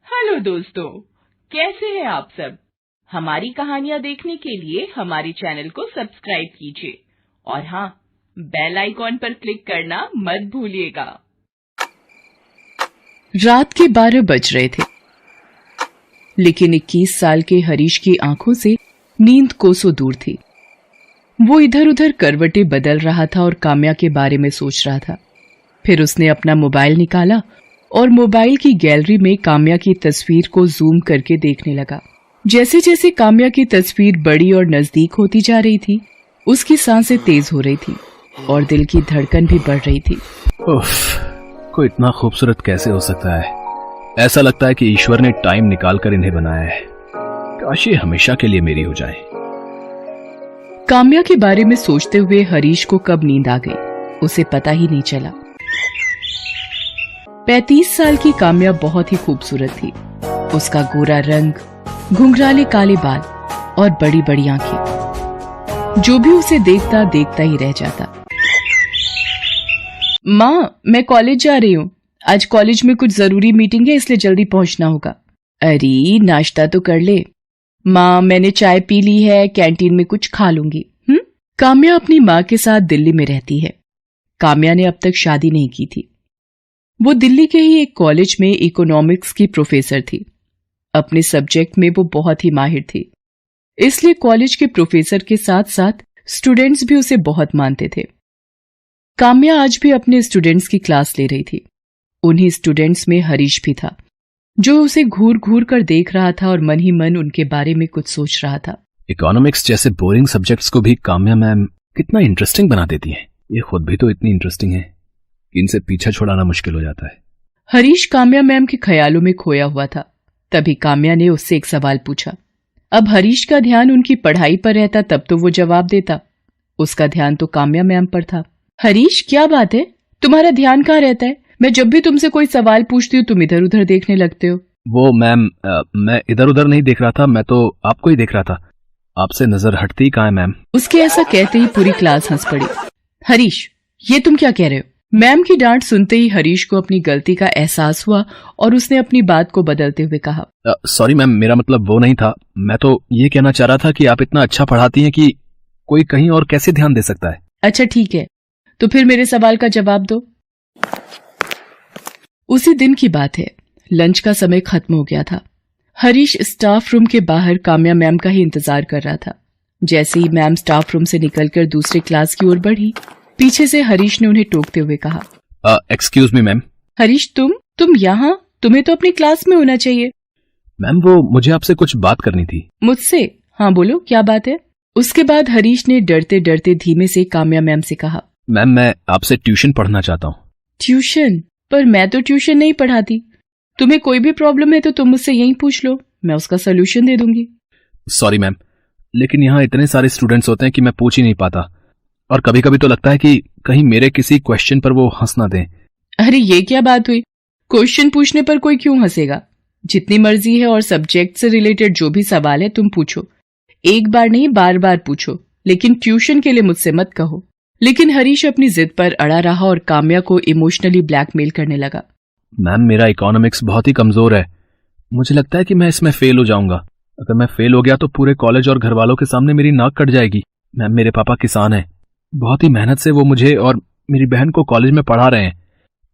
Hello दोस्तों, कैसे हैं आप सब। हमारी कहानियां देखने के लिए हमारे चैनल को सब्सक्राइब कीजिए और हाँ, बेल आइकॉन पर क्लिक करना मत भूलिएगा। रात के 12 बज रहे थे, लेकिन 21 साल के हरीश की आंखों से नींद कोसों दूर थी। वो इधर उधर करवटें बदल रहा था और काम्या के बारे में सोच रहा था। फिर उसने अपना मोबाइल निकाला और मोबाइल की गैलरी में काम्या की तस्वीर को जूम करके देखने लगा। जैसे जैसे काम्या की तस्वीर बड़ी और नजदीक होती जा रही थी, उसकी सांसें तेज हो रही थी और दिल की धड़कन भी बढ़ रही थी। उफ, कोई इतना खूबसूरत कैसे हो सकता है। ऐसा लगता है कि ईश्वर ने टाइम निकाल कर इन्हें बनाया है। काश ये हमेशा के लिए मेरी हो जाए। काम्या के बारे में सोचते हुए हरीश को कब नींद आ गई, उसे पता ही नहीं चला। 35 साल की काम्या बहुत ही खूबसूरत थी। उसका गोरा रंग, घुंघराले काले बाल और बड़ी बड़ी आंखें, जो भी उसे देखता देखता ही रह जाता। माँ, मैं कॉलेज जा रही हूँ। आज कॉलेज में कुछ जरूरी मीटिंग है, इसलिए जल्दी पहुंचना होगा। अरे, नाश्ता तो कर ले। माँ, मैंने चाय पी ली है, कैंटीन में कुछ खा लूंगी। काम्या अपनी माँ के साथ दिल्ली में रहती है। काम्या ने अब तक शादी नहीं की थी। वो दिल्ली के ही एक कॉलेज में इकोनॉमिक्स की प्रोफेसर थी। अपने सब्जेक्ट में वो बहुत ही माहिर थी, इसलिए कॉलेज के प्रोफेसर के साथ साथ स्टूडेंट्स भी उसे बहुत मानते थे। काम्या आज भी अपने स्टूडेंट्स की क्लास ले रही थी। उन्हीं स्टूडेंट्स में हरीश भी था, जो उसे घूर घूर कर देख रहा था और मन ही मन उनके बारे में कुछ सोच रहा था। इकोनॉमिक्स जैसे बोरिंग सब्जेक्ट्स को भी काम्या मैम कितना इंटरेस्टिंग बना देती हैं। ये खुद भी तो इतनी इंटरेस्टिंग है कि इनसे पीछा छुड़ाना मुश्किल हो जाता है। हरीश काम्या मैम के ख्यालों में खोया हुआ था। तभी काम्या ने उससे एक सवाल पूछा। अब हरीश का ध्यान उनकी पढ़ाई पर रहता तब तो वो जवाब देता, उसका ध्यान तो काम्या मैम पर था। हरीश, क्या बात है, तुम्हारा ध्यान कहाँ रहता है? मैं जब भी तुमसे कोई सवाल पूछती हूँ तुम इधर उधर देखने लगते हो। वो मैम, मैं इधर उधर नहीं देख रहा था, मैं तो आपको ही देख रहा था। आपसे नजर हटती कहाँ है मैम। उसके ऐसा कहते ही पूरी क्लास हंस पड़ी। हरीश, ये तुम क्या कह रहे हो? मैम की डांट सुनते ही हरीश को अपनी गलती का एहसास हुआ और उसने अपनी बात को बदलते हुए कहा, सॉरी मैम, मेरा मतलब वो नहीं था। मैं तो ये कहना चाह रहा था कि आप इतना अच्छा पढ़ाती हैं कि कोई कहीं और कैसे ध्यान दे सकता है। अच्छा ठीक है, तो फिर मेरे सवाल का जवाब दो। उसी दिन की बात है, लंच का समय खत्म हो गया था। हरीश स्टाफ रूम के बाहर काम्या मैम का ही इंतजार कर रहा था। जैसे ही मैम स्टाफ रूम से निकलकर दूसरे क्लास की ओर बढ़ी, पीछे से हरीश ने उन्हें टोकते हुए कहा, एक्सक्यूज मी मैम। हरीश, तुम यहाँ? तुम्हें तो अपनी क्लास में होना चाहिए। मैम, वो मुझे आपसे कुछ बात करनी थी। मुझसे? हाँ बोलो, क्या बात है? उसके बाद हरीश ने डरते डरते धीमे से काम्या मैम से कहा, मैम, मैं आपसे ट्यूशन पढ़ना चाहता हूँ। ट्यूशन? पर मैं तो ट्यूशन नहीं पढ़ाती। तुम्हें कोई भी प्रॉब्लम है तो तुम मुझसे यहीं पूछ लो, मैं उसका सोल्यूशन दे दूंगी। सॉरी मैम, लेकिन यहाँ इतने सारे स्टूडेंट्स होते हैं कि मैं पूछ ही नहीं पाता, और कभी कभी तो लगता है कि कहीं मेरे किसी क्वेश्चन पर वो हंस ना दें। अरे ये क्या बात हुई? क्वेश्चन पूछने पर कोई क्यों हंसेगा? जितनी मर्जी है और सब्जेक्ट से रिलेटेड जो भी सवाल है तुम पूछो। एक बार नहीं, बार बार पूछो, लेकिन ट्यूशन के लिए मुझसे मत कहो। लेकिन हरीश अपनी जिद पर अड़ा रहा और काम्या को इमोशनली ब्लैकमेल करने लगा। मैम, मेरा इकोनॉमिक्स बहुत ही कमजोर है। मुझे लगता है कि मैं इसमें फेल हो जाऊंगा। अगर मैं फेल हो गया तो पूरे कॉलेज और घर वालों के सामने मेरी नाक कट जाएगी। मैम, मेरे पापा किसान हैं। बहुत ही मेहनत से वो मुझे और मेरी बहन को कॉलेज में पढ़ा रहे हैं।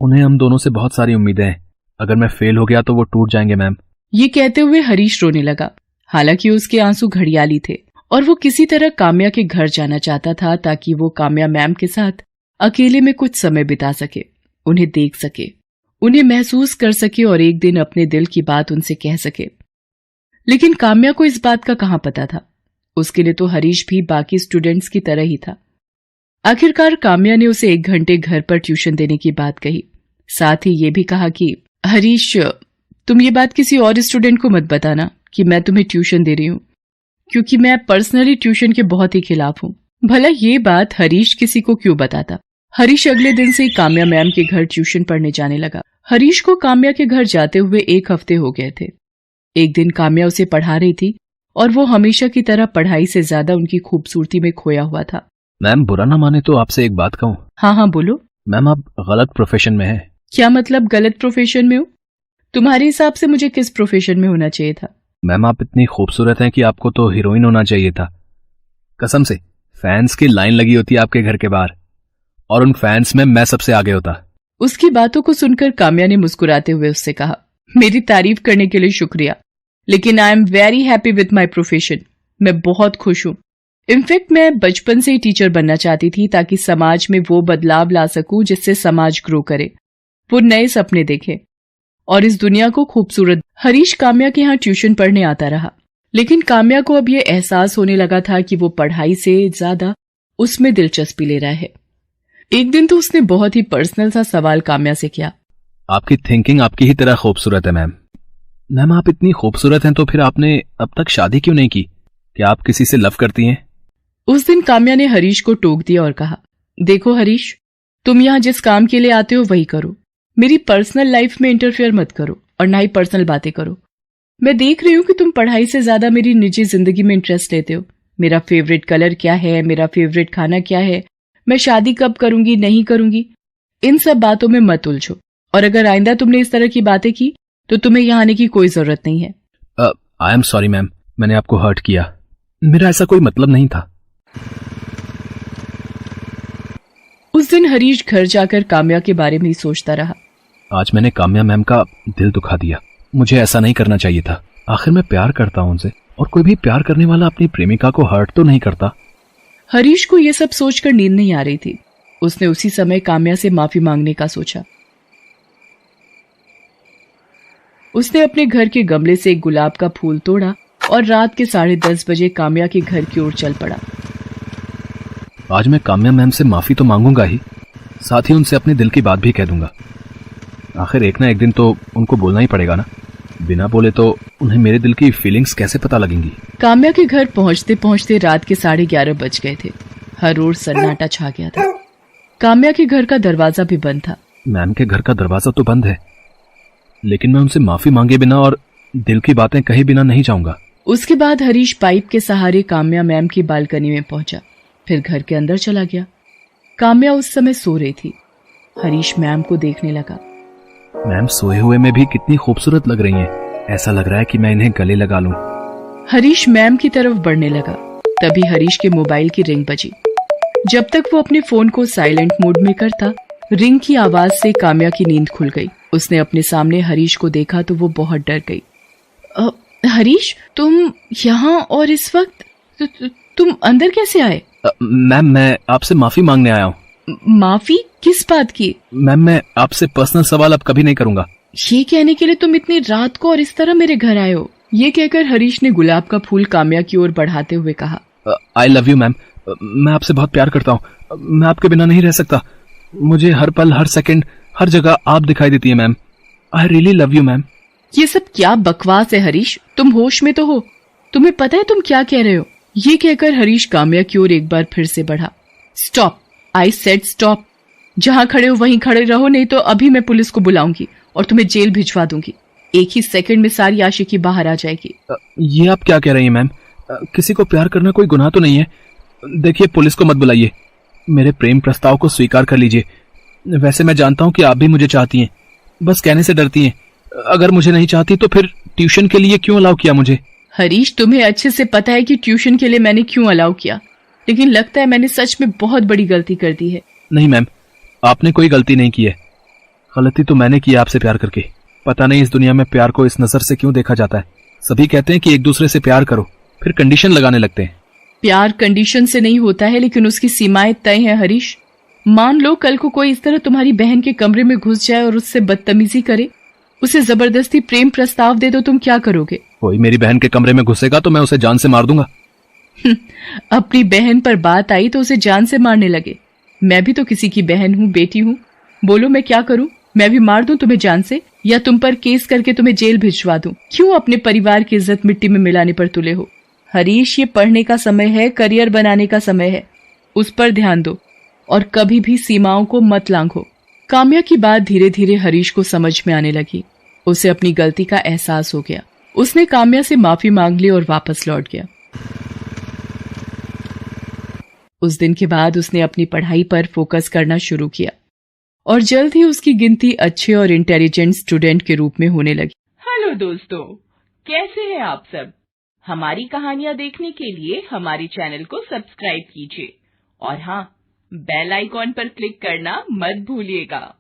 उन्हें हम दोनों से बहुत सारी उम्मीदें हैं। अगर मैं फेल हो गया तो वो टूट जाएंगे मैम। ये कहते हुए हरीश रोने लगा। हालांकि उसके आंसू घड़ियाली थे और वो किसी तरह काम्या के घर जाना चाहता था ताकि वो काम्या मैम के साथ अकेले में कुछ समय बिता सके, उन्हें देख सके, उन्हें महसूस कर सके और एक दिन अपने दिल की बात उनसे कह सके। लेकिन काम्या को इस बात का कहाँ पता था। उसके लिए तो हरीश भी बाकी स्टूडेंट्स की तरह ही था। आखिरकार काम्या ने उसे 1 घंटे घर पर ट्यूशन देने की बात कही। साथ ही ये भी कहा कि हरीश, तुम ये बात किसी और स्टूडेंट को मत बताना कि मैं तुम्हें ट्यूशन दे रही हूँ, क्योंकि मैं पर्सनली ट्यूशन के बहुत ही खिलाफ हूँ। भला ये बात हरीश किसी को क्यों बताता। हरीश अगले दिन से ही काम्या मैम के घर ट्यूशन पढ़ने जाने लगा। हरीश को काम्या के घर जाते हुए 1 हफ्ते हो गए थे। एक दिन काम्या उसे पढ़ा रही थी और वो हमेशा की तरह पढ़ाई से ज्यादा उनकी खूबसूरती में खोया हुआ था। मैम, बुरा ना माने तो आपसे एक बात कहूँ? हाँ हाँ बोलो। मैम, आप गलत प्रोफेशन में हैं। क्या मतलब गलत प्रोफेशन में हूँ? तुम्हारे हिसाब से मुझे किस प्रोफेशन में होना चाहिए था? मैम आप इतनी खूबसूरत हैं कि आपको तो हीरोइन होना चाहिए था। कसम से, फैंस की लाइन लगी होती है आपके घर के बाहर, और उन फैंस में मैं सबसे आगे होता। उसकी बातों को सुनकर काम्या ने मुस्कुराते हुए उससे कहा, मेरी तारीफ करने के लिए शुक्रिया, लेकिन I am very happy with my profession. मैं बहुत खुश हूँ। इनफैक्ट मैं बचपन से ही टीचर बनना चाहती थी ताकि समाज में वो बदलाव ला सकूं जिससे समाज ग्रो करे, वो नए सपने देखे और इस दुनिया को खूबसूरत। हरीश काम्या के यहाँ ट्यूशन पढ़ने आता रहा, लेकिन काम्या को अब ये एहसास होने लगा था कि वो पढ़ाई से ज्यादा उसमें दिलचस्पी ले रहा है। एक दिन तो उसने बहुत ही पर्सनल सा सवाल काम्या से किया। आपकी थिंकिंग आपकी ही तरह खूबसूरत है मैम। मैम आप इतनी खूबसूरत हैं तो फिर आपने अब तक शादी क्यों नहीं की? क्या आप किसी से लव करती हैं? उस दिन काम्या ने हरीश को टोक दिया और कहा, देखो हरीश, तुम यहाँ जिस काम के लिए आते हो वही करो। मेरी पर्सनल लाइफ में इंटरफेयर मत करो और ना ही पर्सनल बातें करो। मैं देख रही हूँ कि तुम पढ़ाई से ज्यादा मेरी निजी जिंदगी में इंटरेस्ट लेते हो। मेरा फेवरेट कलर क्या है, मेरा फेवरेट खाना क्या है, मैं शादी कब करूंगी नहीं करूंगी, इन सब बातों में मत उलझो। और अगर आइंदा तुमने इस तरह की बातें की तो तुम्हें यहाँ आने की कोई जरूरत नहीं है। आई एम सॉरी मैम, मैंने आपको हर्ट किया। मेरा ऐसा कोई मतलब नहीं था। उस दिन हरीश घर जाकर काम्या के बारे में ही सोचता रहा। आज मैंने काम्या मैम का दिल दुखा दिया। मुझे ऐसा नहीं करना चाहिए था। आखिर मैं प्यार करता हूं उनसे, और कोई भी प्यार करने वाला अपनी प्रेमिका को हर्ट तो नहीं करता। हरीश को यह सब सोचकर नींद नहीं आ रही थी। उसने उसी समय काम्या से माफी मांगने का सोचा। उसने अपने घर के गमले से एक गुलाब का फूल तोड़ा और रात के 10:30 बजे काम्या के घर की ओर चल पड़ा। आज मैं काम्या मैम से माफी तो मांगूंगा ही, साथ ही उनसे अपने दिल की बात भी कह दूंगा। आखिर एक ना एक दिन तो उनको बोलना ही पड़ेगा ना। बिना बोले तो उन्हें मेरे दिल की फीलिंग्स कैसे पता लगेंगी। काम्या के घर पहुंचते पहुंचते रात के 11:30 बज गए थे। हर ओर सन्नाटा छा गया था। काम्या के घर का दरवाजा भी बंद था। मैम के घर का दरवाजा तो बंद है, लेकिन मैं उनसे माफी मांगे बिना और दिल की बातें कहे बिना नहीं जाऊंगा। उसके बाद हरीश पाइप के सहारे काम्या मैम की बालकनी में पहुंचा, फिर घर के अंदर चला गया। काम्या उस समय सो रही थी। हरीश मैम को देखने लगा। मैम सोए हुए में भी कितनी खूबसूरत लग रही हैं। ऐसा लग रहा है कि मैं इन्हें गले लगा लूं। हरीश मैम की तरफ बढ़ने लगा। तभी हरीश के मोबाइल की रिंग बजी। जब तक वो अपने फोन को साइलेंट मोड में करता, रिंग की आवाज से काम्या की नींद खुल गई। उसने अपने सामने हरीश को देखा तो वो बहुत डर गई। हरीश, तुम यहाँ और इस वक्त? तुम अंदर कैसे आए? मैम मैं आपसे माफी मांगने आया हूँ। माफी किस बात की? मैम मैं आपसे पर्सनल सवाल अब कभी नहीं करूंगा। ये कहने के लिए तुम इतनी रात को और इस तरह मेरे घर आए हो? ये कहकर हरीश ने गुलाब का फूल काम्या की ओर बढ़ाते हुए कहा, आई लव यू मैम। मैं आपसे बहुत प्यार करता हूँ। मैं आपके बिना नहीं रह सकता। मुझे हर पल, हर सेकंड, हर जगह आप दिखाई देती है ma'am. I really love you ma'am. ये सब क्या बकवास है हरीश? तुम होश में तो हो? तुम्हें पता है तुम क्या कह रहे हो? ये कहकर हरीश काम्या की ओर एक बार फिर से बढ़ा। Stop, I said stop. जहां खड़े हो वहीं खड़े रहो, नहीं तो अभी मैं पुलिस को बुलाऊंगी और तुम्हें जेल भिजवा दूंगी। एक ही सेकंड में सारी आशिकी बाहर आ जाएगी। ये आप क्या कह रही हैं मैम? किसी को प्यार करना कोई गुनाह तो नहीं है। देखिए, पुलिस को मत बुलाइए। मेरे प्रेम प्रस्ताव को स्वीकार कर लीजिए। वैसे मैं जानता हूँ कि आप भी मुझे चाहती हैं, बस कहने से डरती हैं। अगर मुझे नहीं चाहती तो फिर ट्यूशन के लिए क्यों अलाउ किया मुझे? हरीश, तुम्हें अच्छे से पता है कि ट्यूशन के लिए मैंने क्यों अलाउ किया, लेकिन लगता है मैंने सच में बहुत बड़ी गलती कर दी है। नहीं मैम, आपने कोई गलती नहीं की है। गलती तो मैंने की आपसे प्यार करके। पता नहीं इस दुनिया में प्यार को इस नजर से क्यों देखा जाता है। सभी कहते हैं कि एक दूसरे से प्यार करो, फिर कंडीशन लगाने लगते हैं। प्यार कंडीशन से नहीं होता है, लेकिन उसकी सीमाएं तय हैं हरीश। मान लो कल को कोई इस तरह तुम्हारी बहन के कमरे में घुस जाए और उससे बदतमीजी करे, उसे जबरदस्ती प्रेम प्रस्ताव दे, तो तुम क्या करोगे? कोई मेरी बहन के कमरे में घुसेगा तो मैं उसे जान से मार दूंगा। अपनी बहन पर बात आई तो उसे जान से मारने लगे। मैं भी तो किसी की बहन हूँ, बेटी हूँ। बोलो मैं क्या करूँ? मैं भी मार दूं तुम्हें जान से, या तुम पर केस करके तुम्हें जेल भिजवा दूं? क्यों अपने परिवार की इज्जत मिट्टी में मिलाने पर तुले हो? हरीश, ये पढ़ने का समय है, करियर बनाने का समय है। उस पर ध्यान दो और कभी भी सीमाओं को मत लांघो। काम्या की बात धीरे धीरे हरीश को समझ में आने लगी। उसे अपनी गलती का एहसास हो गया। उसने काम्या से माफी मांग ली और वापस लौट गया। उस दिन के बाद उसने अपनी पढ़ाई पर फोकस करना शुरू किया और जल्द ही उसकी गिनती अच्छे और इंटेलिजेंट स्टूडेंट के रूप में होने लगी। हेलो दोस्तों, कैसे हैं आप सब? हमारी कहानियां देखने के लिए हमारे चैनल को सब्सक्राइब कीजिए और हाँ, बेल आइकॉन पर क्लिक करना मत भूलिएगा।